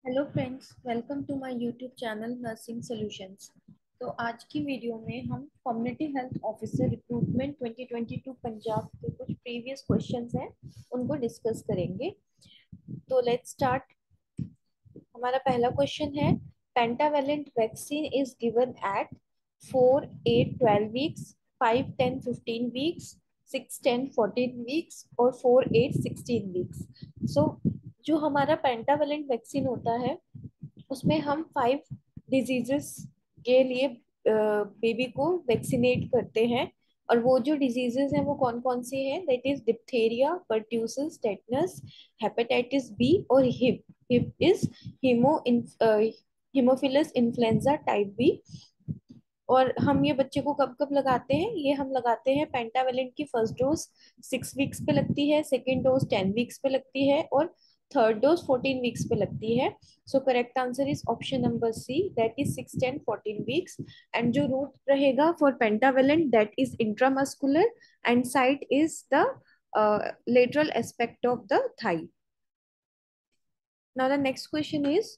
Hello friends, welcome to my YouTube channel nursing solutions. तो आज की वीडियो में हम community health officer recruitment 2022 Punjab के कुछ प्रीवियस क्वेश्चंस हैं, उनको डिस्कस करेंगे। तो लेट्स स्टार्ट। हमारा पहला क्वेश्चन है, pentavalent vaccine is given at 4 8 12 weeks, 5 10 15 weeks, 6 10 14 weeks और 4 8 16 वीक्स। सो जो हमारा पेंटावेलेंट वैक्सीन होता है उसमें हम 5 डिजीजेस के लिए बेबी को वैक्सीनेट करते हैं। और वो जो डिजीजेस हैं वो कौन कौन सी हैं? That is diphtheria, pertussis, tetanus, hepatitis B और Hib. Hib is haemo haemophilus influenza type B. और हम ये बच्चे को कब कब लगाते हैं? ये हम लगाते हैं पेंटावेलेंट की फर्स्ट डोज 6 वीक्स पे लगती है, सेकेंड डोज 10 वीक्स पे लगती है और थर्ड डोज 14 वीक्स पे लगती है। So correct answer is option number C, that is 6 10 14 weeks. And जो रूट रहेगा for pentavalent that is intramuscular and site is the lateral aspect of the thigh. Now the next question is,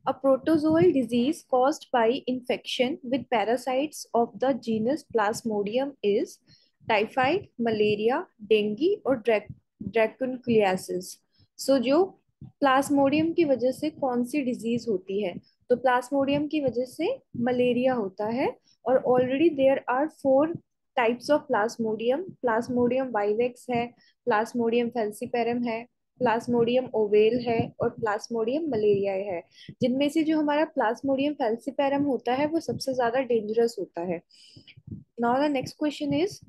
a protozoal disease caused by infection with parasites of the genus Plasmodium is typhoid, malaria, dengue और ड्रैकुलियासिस। सो जो Plasmodium की वजह से कौन सी disease होती है? तो Plasmodium की वजह से मलेरिया होता है। और already there are 4 types of plasmodium. Plasmodium vivax है, प्लाज्मोडियम फेल्सीपेरम है, प्लाज्मोडियम ओवेल है और प्लाज्मोडियम मलेरिया है। जिनमें से जो हमारा प्लाज्मोडियम फेल्सीपेरम होता है वो सबसे ज्यादा डेंजरस होता है। Now the next question is,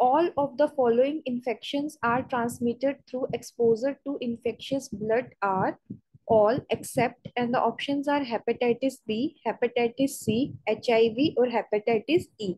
all of the following infections are transmitted through exposure to infectious blood are all except, and the options are hepatitis B, hepatitis C, HIV और hepatitis E।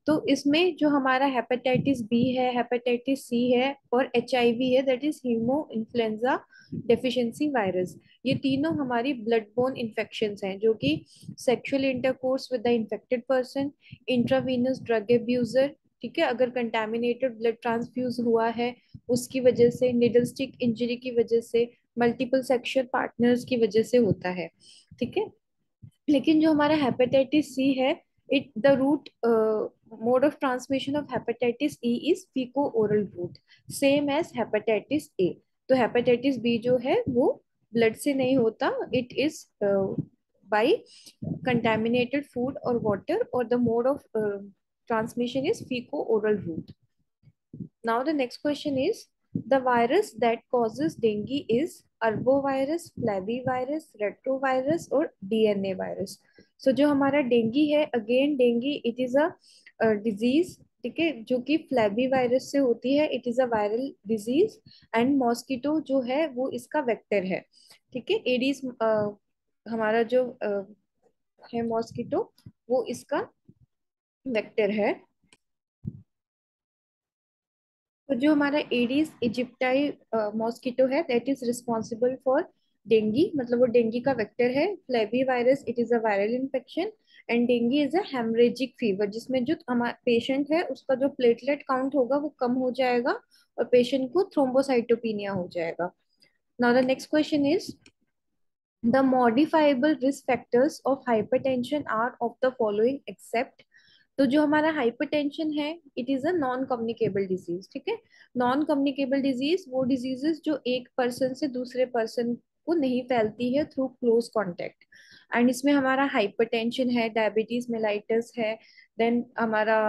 तो इसमें जो हमारा hepatitis B है, hepatitis C है और HIV है, that is haemo influenza deficiency virus. ये तीनों हमारी ब्लड बोन इन्फेक्शंस हैं जो कि sexual intercourse with the infected person, intravenous drug abuser, ठीक है, अगर कंटेमिनेटेड ब्लड ट्रांसफ्यूज हुआ है उसकी वजह से, निडल स्टिक इंजरी की वजह से, मल्टीपल सेक्सुअल पार्टनर्स की वजह से होता है। ठीक है, लेकिन जो हमारा हेपेटाइटिस सी है, it the route mode of transmission of hepatitis E is faeco oral route, same as hepatitis A. तो हेपेटाइटिस बी जो है वो ब्लड से नहीं होता, it is by contaminated food or water, or the mode of transmission is fecal oral route. Now the next question is, the virus that causes dengue is arbovirus, flavivirus, retrovirus और DNA virus. So जो हमारा dinghy है, again dinghy it is a disease, ठीक है, जो कि फ्लैवी virus से होती है, it is a viral disease. And mosquito जो है वो इसका वेक्टर है। ठीक है, एडीज हमारा जो है मॉस्किटो, वो इसका वेक्टर है। तो जो हमारा एडिस इजिप्टाई मॉस्किटो है, that is responsible for dinghy, मतलब वो डेंगी का वेक्टर है। Flavi virus it is a viral infection and dinghy is a haemorrhagic fever, जिसमें जो हमारा पेशेंट है उसका जो प्लेटलेट काउंट होगा वो कम हो जाएगा और पेशेंट को थ्रोम्बोसाइटोपिनिया हो जाएगा। Now the next question is, the modifiable risk factors of hypertension are of the following except। तो जो हमारा हाइपरटेंशन है, it is a non communicable disease. ठीक है, नॉन कम्युनिकेबल डिजीज वो डिजीजेस जो एक पर्सन से दूसरे पर्सन को नहीं फैलती है थ्रू क्लोज कॉन्टेक्ट। एंड इसमें हमारा हाइपरटेंशन है, डायबिटीज मेलाइटस है, देन हमारा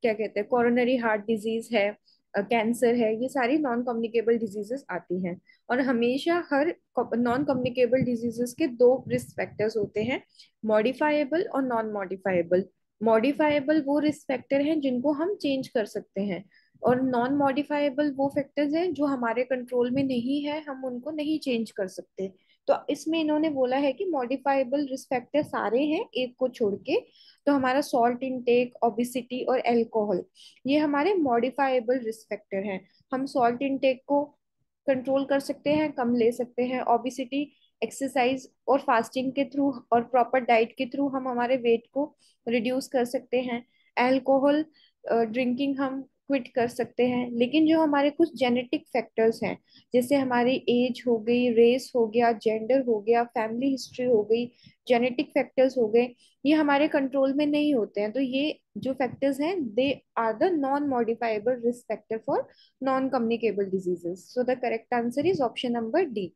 क्या कहते हैं कोरोनरी हार्ट डिजीज है, कैंसर है, ये सारी नॉन कम्युनिकेबल डिजीजेस आती हैं। और हमेशा हर नॉन कम्युनिकेबल डिजीजेस के दो रिस्क फैक्टर्स होते हैं, मॉडिफाइबल और नॉन मॉडिफाइबल। मॉडिफाइबल वो रिस्क फैक्टर हैं जिनको हम चेंज कर सकते हैं, और नॉन मॉडिफाइबल वो फैक्टर्स हैं जो हमारे कंट्रोल में नहीं है, हम उनको नहीं चेंज कर सकते। तो इसमें इन्होंने बोला है कि मॉडिफाइबल रिस्क फैक्टर सारे हैं एक को छोड़ के। तो हमारा सॉल्ट इनटेक, ओबिसिटी और अल्कोहल, ये हमारे मॉडिफाइबल रिस्क फैक्टर हैं। हम सॉल्ट इनटेक को कंट्रोल कर सकते हैं, कम ले सकते हैं। ओबिसिटी एक्सरसाइज और फास्टिंग के थ्रू और प्रॉपर डाइट के थ्रू हम हमारे वेट को रिड्यूस कर सकते हैं। अल्कोहल ड्रिंकिंग हम क्विट कर सकते हैं, लेकिन जो हमारे कुछ जेनेटिक फैक्टर्स हैं, जैसे हमारी एज हो गई, रेस हो गया, जेंडर हो गया, फैमिली हिस्ट्री हो गई, जेनेटिक फैक्टर्स हो गए, ये हमारे कंट्रोल में नहीं होते हैं। तो ये जो फैक्टर्स हैं, they are the non modifiable risk factor for non communicable diseases. So the correct answer is option number D.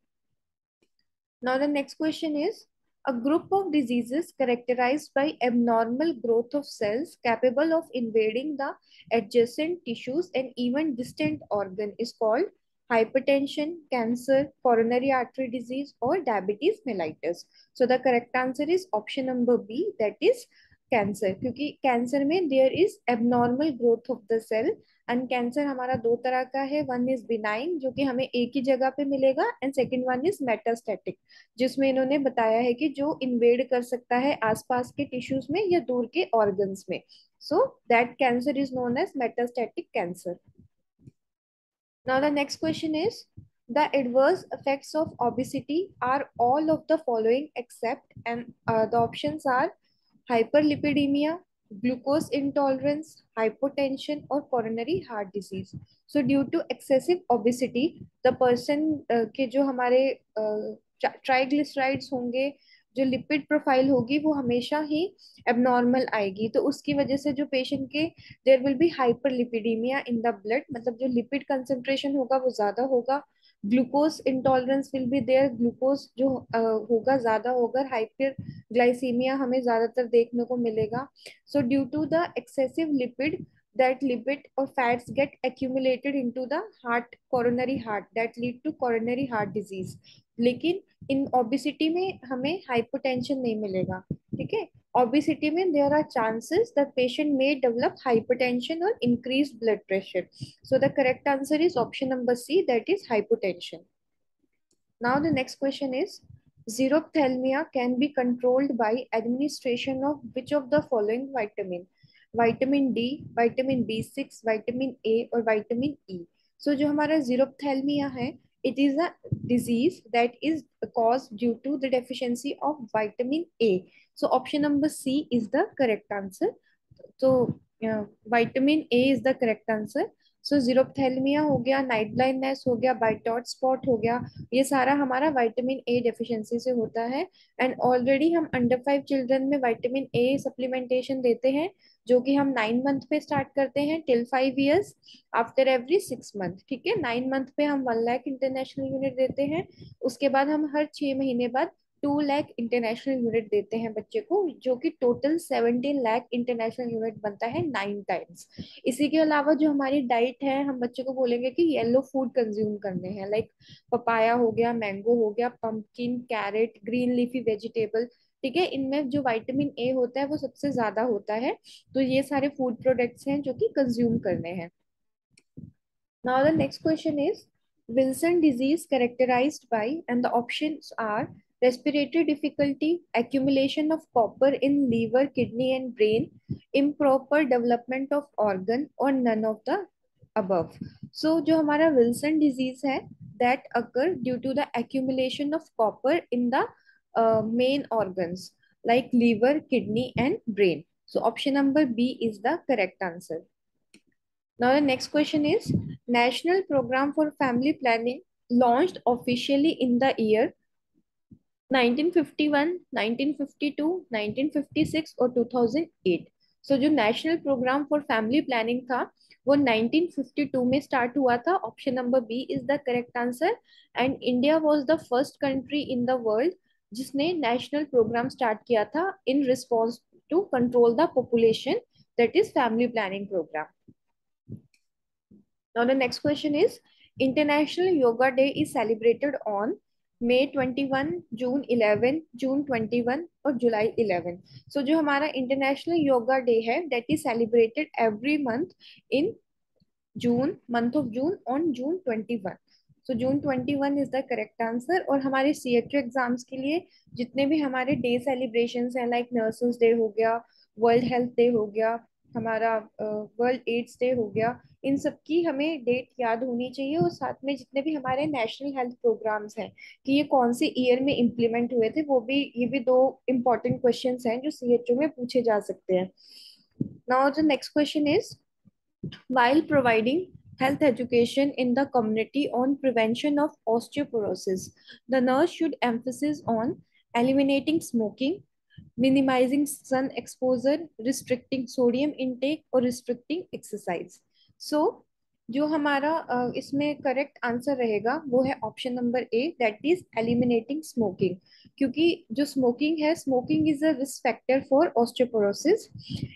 Now the next question is, a group of diseases characterized by abnormal growth of cells capable of invading the adjacent tissues and even distant organ is called hypertension, cancer, coronary artery disease or diabetes mellitus. So the correct answer is option number B, that is cancer, क्योंकि cancer में there is abnormal growth of the cell. And cancer हमारा दो तरह का है, one is benign जो कि हमें एक ही जगह पे मिलेगा, and second one is metastatic जिसमें इन्होंने बताया है कि जो इन्वेड कर सकता है आसपास के टिश्यूज में या दूर के ऑर्गन्स में। So that cancer is known as metastatic cancer. Now the next question is, the adverse effects of obesity are all of the following except, and the options are hyperlipidemia, glucose intolerance, hypotension or coronary heart disease. So due to excessive obesity, the person के जो हमारे triglycerides होंगे, जो lipid profile होगी वो हमेशा ही abnormal आएगी। तो उसकी वजह से जो पेशेंट के there will be hyperlipidaemia in the blood, मतलब जो लिपिड कंसेंट्रेशन होगा वो ज्यादा होगा। Glucose intolerance will be there, glucose जो होगा ज्यादा होगा। हाइपर ग्लाइसीमिया हमें ज्यादातर देखने को मिलेगा। So due to the excessive lipid, that lipid or fats get accumulated into the heart, coronary heart, that lead to coronary heart disease। लेकिन इन ओबिसिटी में हमें हाइपोटेंशन नहीं मिलेगा। ठीक है, obesity में there are chances that patient may develop hypertension or increased blood pressure. So the correct answer is option number C, that is hypotension. Now the next question is, xerophthalmia can be controlled by administration of which of the following vitamin? Vitamin D, vitamin B6, vitamin A or vitamin E. So जो हमारा xerophthalmia है, it is a disease that is caused due to the deficiency of vitamin A. So option number C is the correct answer. So vitamin A is the correct answer. सो जीरोप्थेलमिया हो गया, night blindness हो गया, Bitot spot हो गया, ये सारा हमारा vitamin A deficiency से होता है। एंड ऑलरेडी हम अंडर 5 चिल्ड्रन में विटामिन ए सप्लीमेंटेशन देते हैं, जो कि हम 9 मंथ पे स्टार्ट करते हैं till 5 years, after every 6 month. ठीक है, 9 मंथ पे हम 1 लाख इंटरनेशनल यूनिट देते हैं, उसके बाद हम हर 6 महीने बाद 2 लाख इंटरनेशनल यूनिट देते हैं बच्चे को, जो कि टोटल 17 लाख इंटरनेशनल यूनिट बनता है 9 टाइम्स। इसी के अलावा जो हमारी डाइट है, हम बच्चे को बोलेंगे कि येलो फूड कंज्यूम करने हैं, लाइक पपाया हो गया, मैंगो हो गया, pumpkin, carrot, green leafy vegetable. ठीक है, इनमें जो विटामिन ए होता है वो सबसे ज्यादा होता है। तो ये सारे फूड प्रोडक्ट्स हैं जो कि कंज्यूम करने हैं। Now the next question is, Wilson disease characterized by, and the options are respiratory difficulty, accumulation of copper in liver, kidney and brain, improper development of organ or none of the above. So जो हमारा Wilson disease है, that occur due to the accumulation of copper in the main organs like liver, kidney and brain. So option number B is the correct answer. Now the next question is, National Program for Family Planning launched officially in the year 1951, 1952, 1956 और 2008। So जो national programme for family planning था वो 1952 में start हुआ था। Option number B is the correct answer. And India was the first country in the world जिसने national programme start किया था in response to control the population, that is family planning programme. Now the next question is, International Yoga Day is celebrated on May 21, June 11, June 21 और July 11। So जो हमारा International Yoga Day है, that is celebrated every month in June, month of June on June 21। So June 21 is the correct answer। और हमारे CHO exams के लिए जितने भी हमारे डे सेलिब्रेशंस हैं, लाइक नर्सेस डे हो गया, वर्ल्ड हेल्थ डे हो गया, हमारा वर्ल्ड एड्स डे हो गया, इन सब की हमें डेट याद होनी चाहिए। और साथ में जितने भी हमारे नेशनल हेल्थ प्रोग्राम्स हैं कि ये कौन से ईयर में इम्प्लीमेंट हुए थे, वो भी, ये भी दो इम्पोर्टेंट क्वेश्चंस हैं जो CHO में पूछे जा सकते हैं। Now the next question is, while providing health education in the community on prevention of osteoporosis. The nurse should emphasize on eliminating smoking, minimizing sun exposure, restricting sodium intake और restricting exercise. So जो हमारा इसमें correct answer रहेगा वो है option number A, that is eliminating smoking, क्योंकि जो smoking है, smoking is a risk factor for osteoporosis.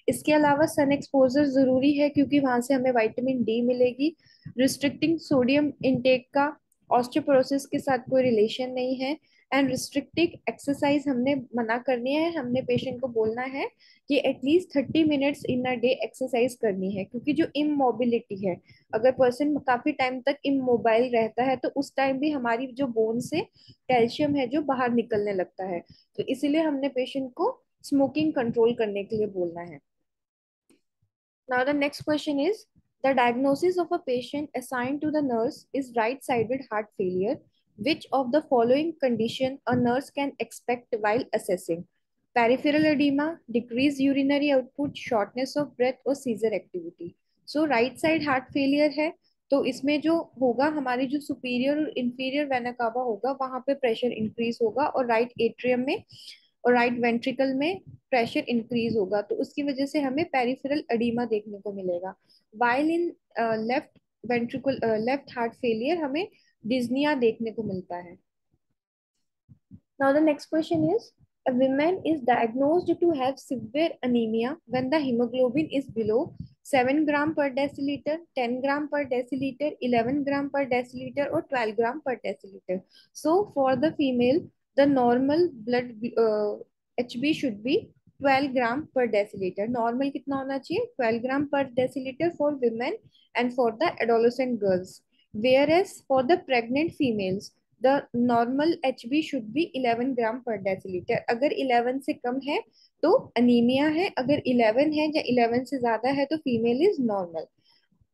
इसके अलावा सन एक्सपोजर जरूरी है क्योंकि वहां से हमें विटामिन डी मिलेगी। रिस्ट्रिक्टिंग सोडियम इनटेक का ऑस्टियोपोरोसिस के साथ कोई रिलेशन नहीं है। एंड रिस्ट्रिक्टिंग एक्सरसाइज हमने मना करनी है, हमने पेशेंट को बोलना है कि at least 30 minutes in a day exercise करनी है, क्योंकि जो इमोबिलिटी है, अगर पर्सन काफी टाइम तक इमोबाइल रहता है तो उस टाइम भी हमारी जो बोन से कैल्शियम है जो बाहर निकलने लगता है। तो इसीलिए हमने पेशेंट को स्मोकिंग कंट्रोल करने के लिए बोलना है। Now the next question is, the diagnosis of a patient assigned to the nurse is right-sided heart failure. Which of the following condition a nurse can expect while assessing? Peripheral edema, decreased urinary output, shortness of breath और seizure activity. So right side heart failure है, तो इसमें जो होगा हमारी जो superior और inferior vena cava होगा वहां पे प्रेशर इंक्रीज होगा, और राइट एट्रियम में और राइट वेंट्रिकल में प्रेशर इंक्रीज होगा, तो उसकी वजह से हमें पेरिफेरल एडिमा देखने को मिलेगा। While in left ventricle left heart failure हमें डिज्निया देखने को मिलता है। Now the next question is, a woman is diagnosed to have severe anemia when the hemoglobin is below 7 gram per deciliter, 10 gram per deciliter, 11 gram per deciliter or 12 gram per deciliter. So for the female, the normal blood HB should be 12 gram per deciliter. Normal कितना होना चाहिए? 12 gram per deciliter for women and for the adolescent girls. Whereas for the pregnant females, the normal HB should be 11 ग्राम पर decilitre. अगर 11 से कम है तो anaemia है, अगर 11 है या 11 से ज्यादा है तो फीमेल इज नॉर्मल।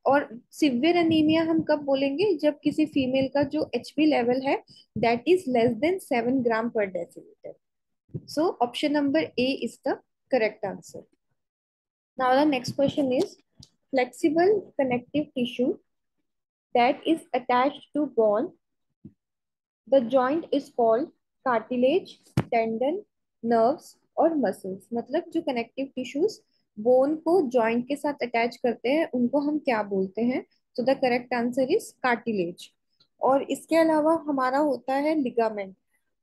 और सिवियर अनीमिया हम कब बोलेंगे? जब किसी फीमेल का जो एचबी लेवल है दैट इज लेस देन 7 ग्राम पर decilitre. So option number A is the correct answer. Now the next question is, flexible connective tissue that is attached to bone, the joint is called cartilage, tendon, nerves और muscles. मतलब जो connective tissues bone को joint के साथ attach करते हैं उनको हम क्या बोलते हैं? तो the correct answer is cartilage. और इसके अलावा हमारा होता है लिगामेंट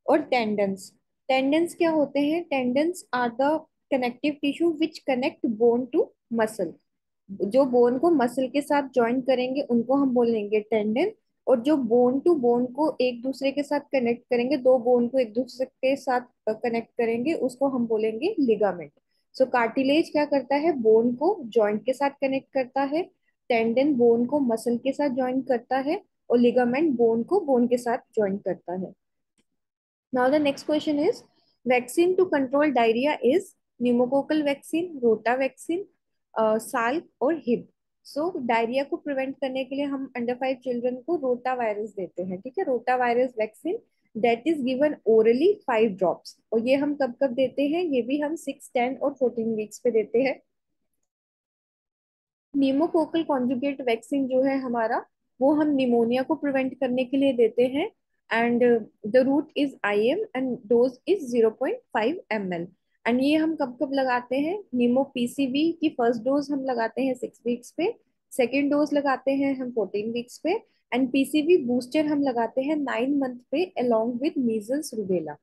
और टेंडन्स। टेंडन्स क्या होते हैं? Tendons are the connective tissue which connect bone to muscle. जो बोन को मसल के साथ ज्वाइन करेंगे उनको हम बोलेंगे टेंडन, और जो बोन टू बोन को एक दूसरे के साथ कनेक्ट करेंगे, दो बोन को एक दूसरे के साथ कनेक्ट करेंगे, उसको हम बोलेंगे लिगामेंट। सो कार्टिलेज क्या करता है? बोन को जॉइंट के साथ कनेक्ट करता है, टेंडन बोन को मसल के साथ ज्वाइन करता है, और लिगामेंट बोन को बोन के साथ ज्वाइन करता है। Now the next question is, vaccine to control diarrhea is pneumococcal vaccine, rota vaccine, Salk और हिब। सो डायरिया को प्रिवेंट करने के लिए हम अंडर 5 चिल्ड्रन को रोटा वायरस देते हैं। ठीक है, rota virus vaccine that is given orally 5 drops. और ये हम कब कब देते हैं? ये भी हम 6, 10 और 14 वीक्स पे देते हैं। न्यूमोकोकल कॉन्जुगेट वैक्सीन जो है हमारा, वो हम निमोनिया को प्रिवेंट करने के लिए देते हैं। And the route is IM and dose is 0.5 ml। And ये हम कब कब लगाते हैं? नीमो PCV की फर्स्ट डोज हम लगाते हैं 6 वीक्स पे, सेकेंड डोज लगाते हैं हम 14 वीक्स पे, एंड PCV बूस्टर हम लगाते हैं 9 मंथ पे अलोंग विद मीजल्स रूबेला।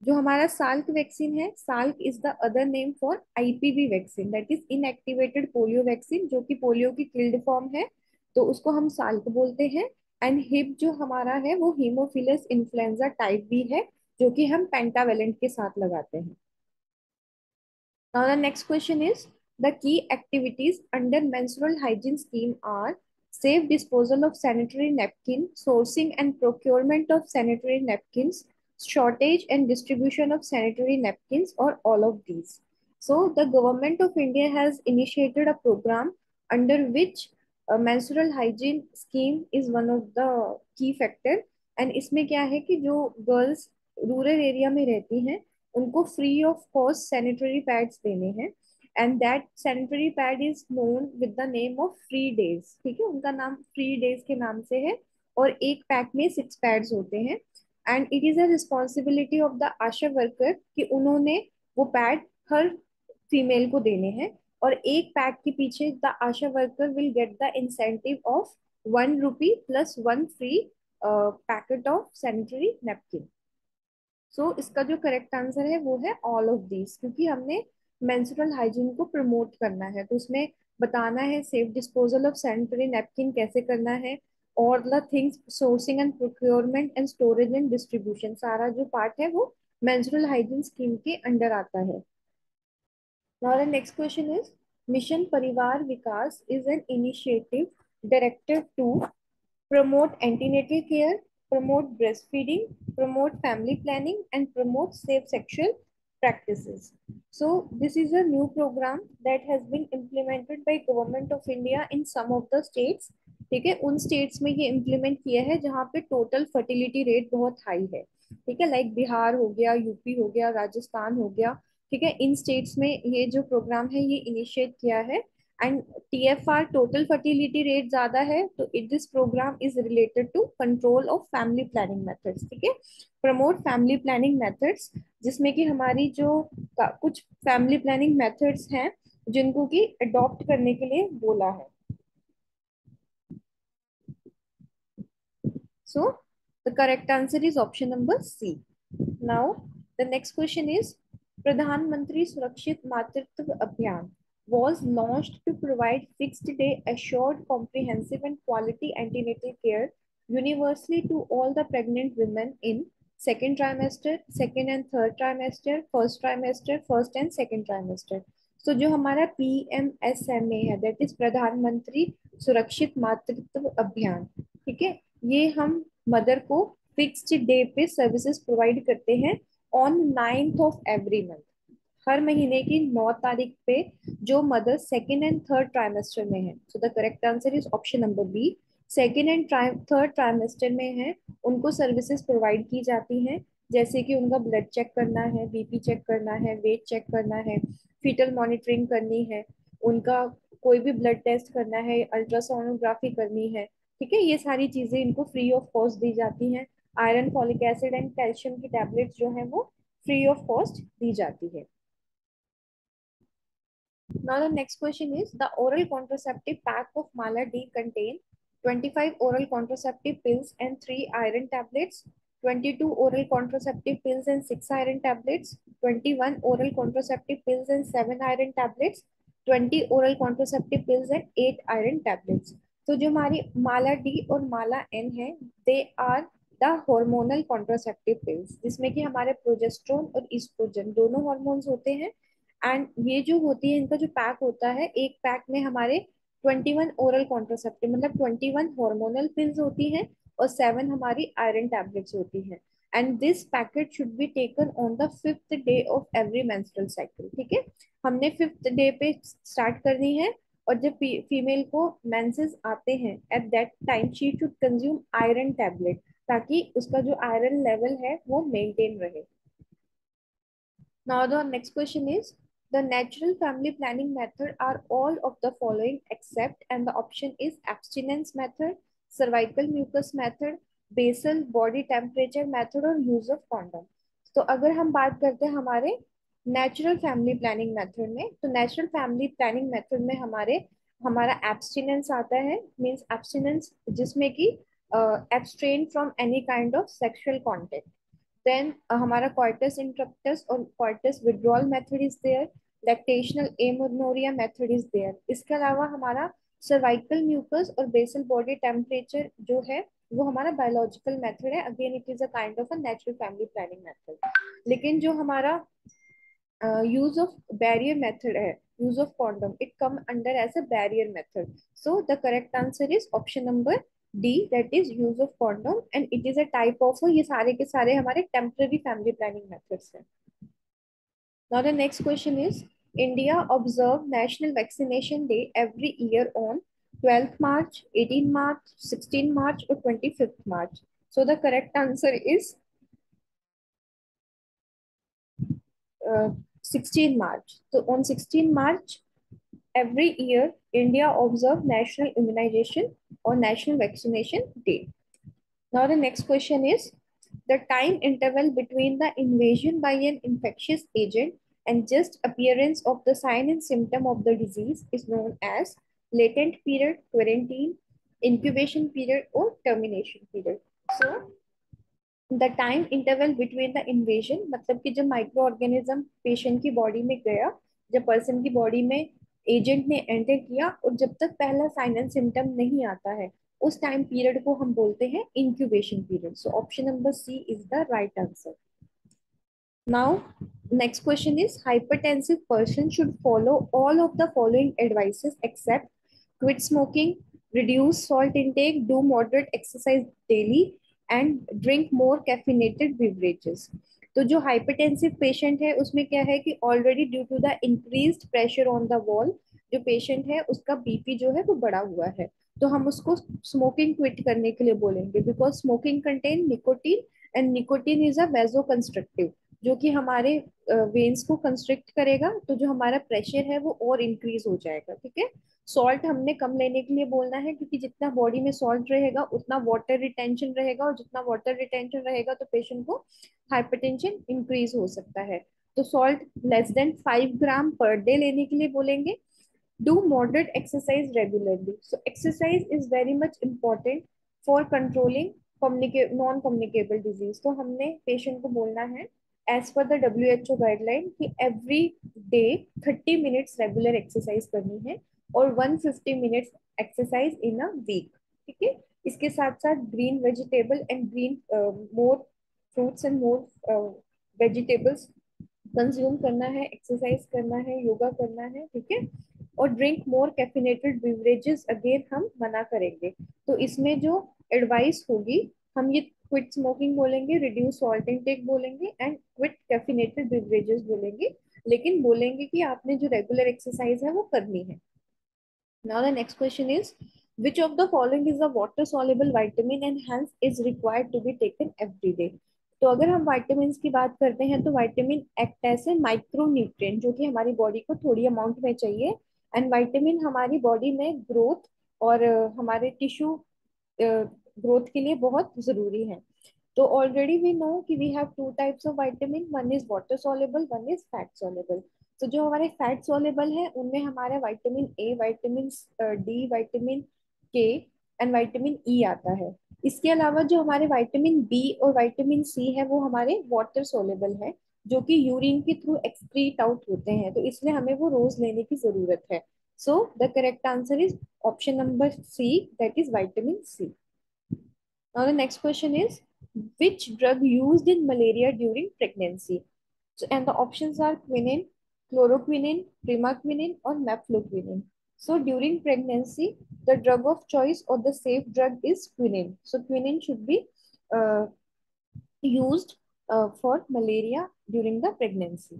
जो हमारा साल्क वैक्सीन है, Salk is the other name for IPV vaccine, that is inactivated polio vaccine, जो कि पोलियो की किल्ड फॉर्म है, तो उसको हम साल्क बोलते हैं। एंड हिप जो हमारा है वो हीमोफिलस इन्फ्लुएंजा टाइप बी है, जो कि हम पेंटावेलेंट के साथ लगाते हैं। Now the next question is, the key activities under menstrual hygiene scheme are safe disposal of sanitary napkin, sourcing and procurement of sanitary napkins, shortage and distribution of sanitary napkins, or all of these. So the government of India has initiated a program under which a menstrual hygiene scheme is one of the key factor। and इसमें क्या है कि जो girls rural area में रहती हैं उनको free of cost sanitary pads देने हैं। And that sanitary pad is known with the name of free days, ठीक है, उनका नाम फ्री डेज के नाम से है। और एक पैक में 6 पैड्स होते हैं। And it is a responsibility of the ASHA worker कि उन्होंने वो पैड हर फीमेल को देने हैं। और एक पैक के पीछे the ASHA worker will get the incentive of 1 rupee plus 1 free packet of sanitary napkin. So इसका जो करेक्ट आंसर है वो है ऑल ऑफ दीज, क्योंकि हमने मेंस्ट्रुअल हाइजीन को प्रमोट करना है, तो उसमें बताना है safe disposal of sanitary napkin कैसे करना है, और the things sourcing and procurement and storage and distribution, सारा जो पार्ट है वो मेंस्ट्रुअल हाइजीन स्कीम के अंडर आता है। Now the next question is, Mission Parivar Vikas is an initiative directed to promote antenatal care, promote breastfeeding, promote family planning, and promote safe sexual practices. So this is a new program that has been implemented by Government of India in some of the states. ठीक है, उन states में ये implement किया है जहाँ पे total fertility rate बहुत हाई है। ठीक है, लाइक बिहार हो गया, यूपी हो गया, राजस्थान हो गया। ठीक है, इन स्टेट्स में ये जो प्रोग्राम है ये इनिशिएट किया है। And TFR total fertility rate ज्यादा है, तो it this programme is related to control of family planning methods. ठीक है, प्रमोट फैमिली प्लानिंग मेथड्स, जिसमें कि हमारी जो कुछ फैमिली प्लानिंग मेथड्स हैं जिनको कि अडॉप्ट करने के लिए बोला है। So the correct answer is option number C. Now the next question is, Pradhan Mantri Surakshit Matritva Abhiyan was launched to provide fixed day assured comprehensive and quality antenatal care universally to all the pregnant women in second trimester, second and third trimester, first and second trimester. So जो हमारा PMSMA है, that is प्रधानमंत्री सुरक्षित मातृत्व अभियान, ठीक है, ये हम मदर को फिक्स्ड डे पे सर्विसेज प्रोवाइड करते हैं on 9th of every month. हर महीने की 9 तारीख पे जो mother second and third trimester में है, so the correct answer is option number B, second and third trimester में है, उनको सर्विसेज प्रोवाइड की जाती हैं। जैसे कि उनका ब्लड चेक करना है, BP चेक करना है, वेट चेक करना है, फीटल मॉनिटरिंग करनी है, उनका कोई भी ब्लड टेस्ट करना है, अल्ट्रासोनोग्राफी करनी है। ठीक है, ये सारी चीजें इनको फ्री ऑफ कॉस्ट दी जाती हैं। Iron, folic acid and calcium की टैबलेट्स जो है वो फ्री ऑफ कॉस्ट दी जाती है। Now the next question is, the oral contraceptive pack of Mala D contain 25 oral contraceptive pills and 3 iron tablets, 22 oral contraceptive pills and 6 iron tablets, 21 oral contraceptive pills and 7 iron tablets, 20 oral contraceptive pills and 8 iron tablets. तो जो हमारी माला D और Mala N है, they are the hormonal contraceptive pills, जिसमें कि हमारे progesterone और oestrogen दोनों हार्मोन्स होते हैं। एंड ये जो होती है, इनका जो पैक होता है, एक पैक में हमारे 21 ओरल कॉन्ट्रासेप्टिव मतलब 21 हार्मोनल पिल्स होती हैं और 7 हमारी आयरन टैबलेट्स होती हैं। And this packet should be taken on the 5th day of every menstrual cycle. ठीक है, हमने 5th डे पे स्टार्ट करनी है, और जब फीमेल को मेंसेस आते हैं at that time she should consume iron tablet, ताकि उसका जो आयरन लेवल है वो मेंटेन रहे। Now the next question is, the natural family planning method are all of the following except, and the option is abstinence method, cervical mucus method, basal body temperature method और use of condom। तो अगर हम बात करते हैं हमारे natural family planning method में, तो नेचुरल फैमिली प्लानिंग मेथड में हमारा एब्सटिनेंस आता है, मींस एब्सटिनेंस जिसमें कि abstain from any kind of sexual contact. Then हमारा कॉर्टस इंटरप्टस और coitus withdrawal method is there, lactational amenorrhoea method is there. इसके अलावा हमारा सर्वाइकल म्यूकस और बेसल बॉडी टेम्परेचर जो है वो हमारा बायोलॉजिकल मेथड है। Again it is a kind of a natural family planning method. लेकिन जो हमारा यूज ऑफ बैरियर मेथड है, use of condom, it come under as a barrier method. So the correct answer is option number D, that is use of condom, and it is a type of, ये सारे के सारे हमारे temporary family planning methods हैं। Now the next question is, India observe national vaccination day every year on 12th मार्च, 18 मार्च, 16 मार्च और 25th March. So the correct answer is 16 March. So on 16 March every year, India observe National Immunization or National Vaccination Day. Now the next question is the time interval between the invasion by an infectious agent and just appearance of the sign and symptom of the disease is known as latent period, quarantine, incubation period or termination period. So the time interval between the invasion मतलब कि जब micro organism patient की body में गया, जब person की body में agent ने एंटर किया और जब तक पहला साइन एंड सिम्टम नहीं आता है, उस टाइम पीरियड को हम बोलते हैं incubation period. So option number C is the right answer. Now, next question is hypertensive person should follow all of the following advices except quit smoking, reduce salt intake, do moderate exercise daily and drink more caffeinated beverages. तो जो hypertensive patient है उसमें क्या है कि already due to the increased pressure on the wall जो patient है उसका बीपी जो है वो बढ़ा हुआ है, तो हम उसको स्मोकिंग क्विट करने के लिए बोलेंगे because smoking contain nicotine and nicotine is a vaso constrictive जो कि हमारे वेन्स को कंस्ट्रिक्ट करेगा, तो जो हमारा प्रेशर है वो और इंक्रीज हो जाएगा. ठीक है. सॉल्ट हमने कम लेने के लिए बोलना है क्योंकि जितना बॉडी में सॉल्ट रहेगा उतना वाटर रिटेंशन रहेगा और जितना वाटर रिटेंशन रहेगा तो पेशेंट को हाइपरटेंशन इंक्रीज हो सकता है. तो सॉल्ट लेस देन 5 ग्राम पर डे लेने के लिए बोलेंगे. Do moderate exercise regularly. So exercise is very much important for controlling non communicable disease. तो हमने पेशेंट को बोलना है as per the WHO guideline कि every day 30 minutes regular exercise करनी है और 150 minutes exercise in a week. ठीक है. इसके साथ साथ green vegetable and green more fruits and more vegetables consume करना है, एक्सरसाइज करना है, योगा करना है. ठीक है. और drink more caffeinated beverages again हम मना करेंगे. तो इसमें जो एडवाइस होगी हम ये क्विट स्मोकिंग बोलेंगे, रिड्यूस सॉल्ट इनटेक बोलेंगे एंड क्विट कैफिनेटेड बिवरेजेस बोलेंगे, लेकिन बोलेंगे कि आपने जो रेगुलर एक्सरसाइज है वो करनी है. Now the next question is which of the following is a water soluble vitamin and hence is required to be taken every day. तो अगर हम vitamins की बात करते हैं तो vitamin act as a micronutrient जो कि हमारी बॉडी को थोड़ी अमाउंट में चाहिए एंड vitamin हमारी बॉडी में ग्रोथ और हमारे टिश्यू ग्रोथ के लिए बहुत जरूरी है. तो ऑलरेडी वी नो कि we have two types of vitamin, one is water soluble, one is fat soluble. तो जो हमारे फैट सॉल्युबल है उनमें हमारे vitamin A, vitamin D, vitamin K and vitamin E आता है. इसके अलावा जो हमारे विटामिन बी और विटामिन सी है वो हमारे वाटर सॉल्युबल है जो कि यूरिन के थ्रू एक्सक्रीट आउट होते हैं, तो इसलिए हमें वो रोज लेने की जरूरत है. So the correct answer is option number C, that is vitamin C. Now the next question is which drug used in malaria during pregnancy? So, and the options are quinine, chloroquine, primaquine, or mefloquine. So during pregnancy, the drug of choice or the safe drug is quinine. So quinine should be uh, used for malaria during the pregnancy.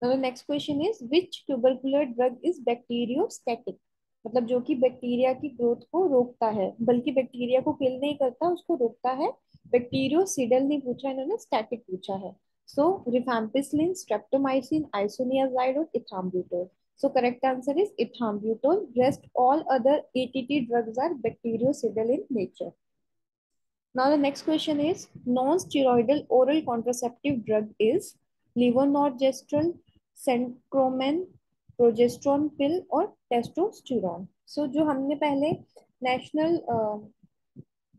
Now the next question is which tubercular drug is bacteriostatic? मतलब जो कि bacteria की growth को रोकता है, बल्कि bacteria को किल नहीं करता, उसको रोकता है. बैक्टीरियोसिडल नहीं पूछा इन्होंने, स्टैटिक पूछा है. सो रिफैम्पिसिलिन, स्ट्रेप्टोमाइसिन, आइसोनियाजाइड और इथाम्ब्यूटोल. So correct answer is ethambutol. Rest all other ATT drugs are bactericidal in nature. Now the next question is non-steroidal oral contraceptive drug is levonorgestrel, centromen, progesterone pill और testosterone. सो जो हमने पहले national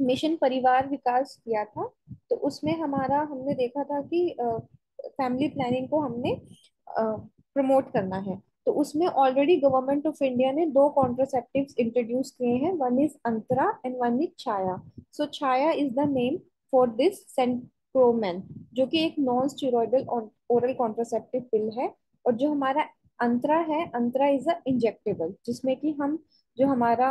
mission परिवार विकास किया था तो उसमें हमने देखा था कि फैमिली प्लानिंग को हमने प्रमोट करना है. तो उसमें ऑलरेडी गवर्नमेंट ऑफ इंडिया ने 2 कॉन्ट्रासेप्टिव्स इंट्रोड्यूस किए हैं, one is Antara and one is Chhaya. So Chhaya is the name for this centchroman जो कि एक non steroidal oral contraceptive pill है. और जो हमारा अंतरा है, अंतरा इज अ इंजेक्टेबल जिसमें कि हम जो हमारा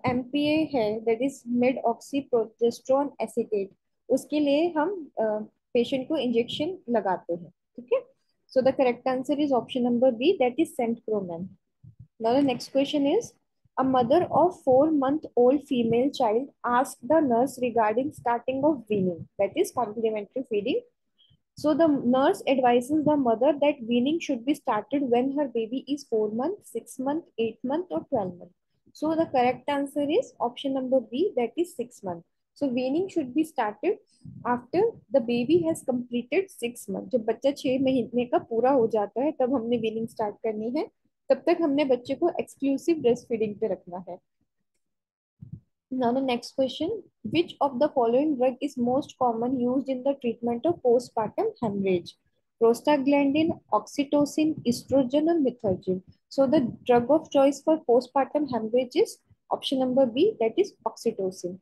MPA है that is mid oxy progesterone acetate, उसके लिए हम पेशेंट को इंजेक्शन लगाते हैं. ठीक है. So the correct answer is option number B, that is centchroman. Now the next question is a mother of 4-month-old female child asked the nurse regarding starting of weaning, that is complementary feeding. So the nurse advises the mother that weaning should be started when her baby is 4 months, 6 months, 8 months or 12 months. So the correct answer is option number B, that is 6 months. So weaning should be started after the baby has completed 6 months. जब बच्चा 6 महीने का पूरा हो जाता है तब हमने weaning start करनी है. तब तक हमने बच्चे को exclusive breast feeding पे रखना है. Now the next question, which of the following drug is most common used in the treatment of postpartum hemorrhage? Prostaglandin, oxytocin, estrogen or metformin. So the drug of choice for postpartum hemorrhage is option number B, that is oxytocin.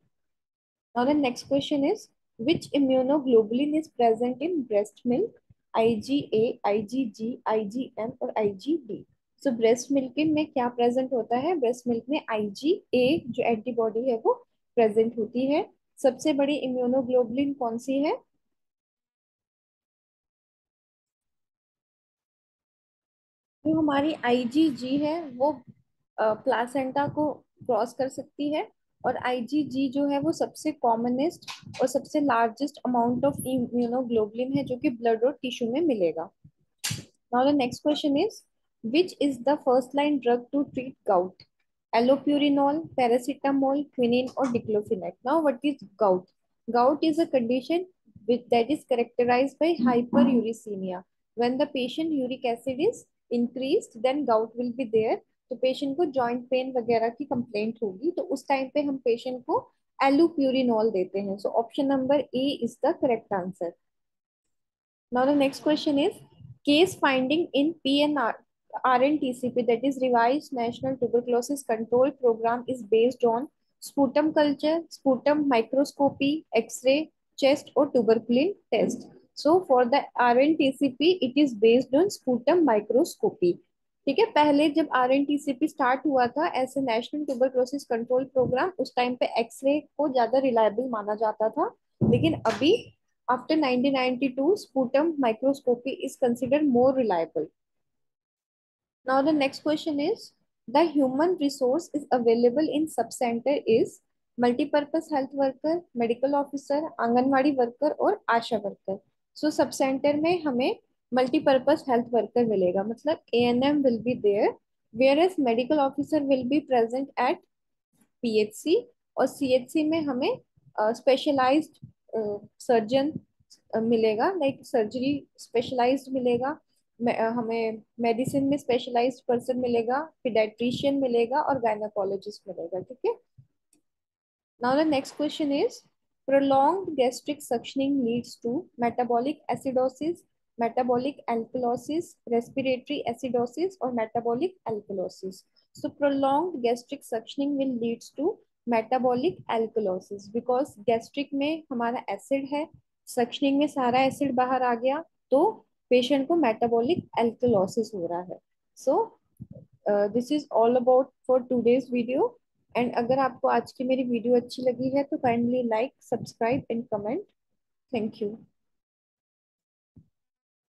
Now the next question is, which immunoglobulin is present in breast milk? IgA, IgG, IgM or IgD. So breast milk में क्या present होता है? Breast milk में IgA जो antibody है वो present होती है. सबसे बड़ी immunoglobulin कौन सी है? जो हमारी IgG है वो प्लासेंटा को क्रॉस कर सकती है और IgG जो है वो सबसे कॉमनेस्ट और सबसे लार्जेस्ट अमाउंट ऑफ इम्यूनोग्लोबुलिन है जो कि ब्लड और टिश्यू में मिलेगा. Now the next question is, which is the first line drug to treat gout? Allopurinol, paracetamol, quinine, or diclofenac. Now, what is gout? Gout is a condition that is characterized by hyperuricemia. When the patient uric acid is increased, then gout will be there. तो patient को joint pain वगैरह की complaint होगी तो उस time पे हम patient को एलुप्यूरिनॉल देते हैं. सो option number A is the correct answer. Now the next question is, case finding in PNR RNTCP, that is Revised National Tuberculosis Control Program, is based on sputum culture, sputum microscopy, X-ray, chest or tuberculin test. So for the RNTCP, it is based on sputum microscopy. ठीक है. पहले जब RNTCP start हुआ था ऐसे national tuberculosis control programme, उस time पे x ray को ज्यादा रिलायबल माना जाता था. लेकिन अभी after 1992, sputum microscopy is considered more reliable. Now the next question is, the human resource is available in subcenter is multipurpose health worker, medical officer, anganwadi worker और आशा worker. So subcenter में हमें multipurpose health worker मिलेगा. मतलब ANM will be there, whereas medical officer will be present at PHC और CHC में हमें specialised surgeon मिलेगा, like surgery specialised मिलेगा. हमें मेडिसिन में स्पेशलाइज्ड पर्सन मिलेगा, पीडियाट्रिशियन मिलेगा और गायनेकोलॉजिस्ट मिलेगा. ठीक है. Now the next question is, prolonged gastric suctioning leads to metabolic acidosis, metabolic alkalosis, respiratory acidosis or metabolic alkalosis. So prolonged gastric suctioning will leads to metabolic alkalosis because gastric में हमारा acid है, suctioning में सारा acid बाहर आ गया तो patient को metabolic alkalosis हो रहा है. So this is all about for today's video. And अगर आपको आज की मेरी वीडियो अच्छी लगी है तो kindly like, subscribe and comment. Thank you.